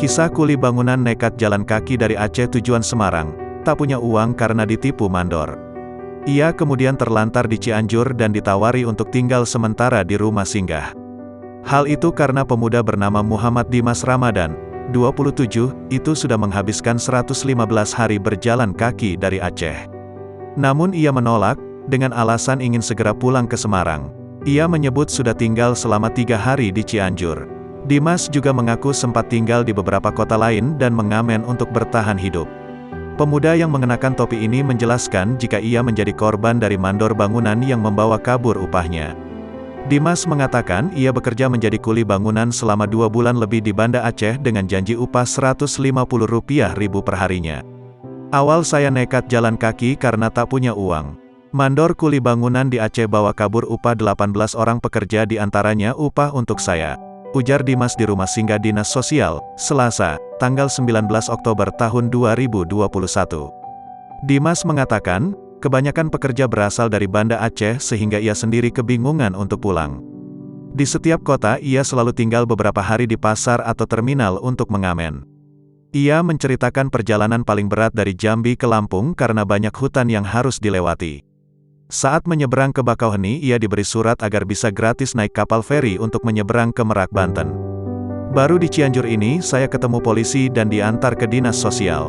Kisah kuli bangunan nekat jalan kaki dari Aceh tujuan Semarang, tak punya uang karena ditipu mandor. Ia kemudian terlantar di Cianjur dan ditawari untuk tinggal sementara di rumah singgah. Hal itu karena pemuda bernama Muhammad Dimas Ramadan, 27, itu sudah menghabiskan 115 hari berjalan kaki dari Aceh. Namun ia menolak, dengan alasan ingin segera pulang ke Semarang. Ia menyebut sudah tinggal selama 3 hari di Cianjur. Dimas juga mengaku sempat tinggal di beberapa kota lain dan mengamen untuk bertahan hidup. Pemuda yang mengenakan topi ini menjelaskan jika ia menjadi korban dari mandor bangunan yang membawa kabur upahnya. Dimas mengatakan ia bekerja menjadi kuli bangunan selama 2 bulan lebih di Banda Aceh dengan janji upah Rp150.000 per harinya. Awal saya nekat jalan kaki karena tak punya uang. Mandor kuli bangunan di Aceh bawa kabur upah 18 orang pekerja, di antaranya upah untuk saya, ujar Dimas di Rumah Singgah Dinas Sosial, Selasa, tanggal 19 Oktober tahun 2021. Dimas mengatakan, kebanyakan pekerja berasal dari Banda Aceh sehingga ia sendiri kebingungan untuk pulang. Di setiap kota ia selalu tinggal beberapa hari di pasar atau terminal untuk mengamen. Ia menceritakan perjalanan paling berat dari Jambi ke Lampung karena banyak hutan yang harus dilewati. Saat menyeberang ke Bakauheni ia diberi surat agar bisa gratis naik kapal feri untuk menyeberang ke Merak, Banten. Baru di Cianjur ini saya ketemu polisi dan diantar ke dinas sosial.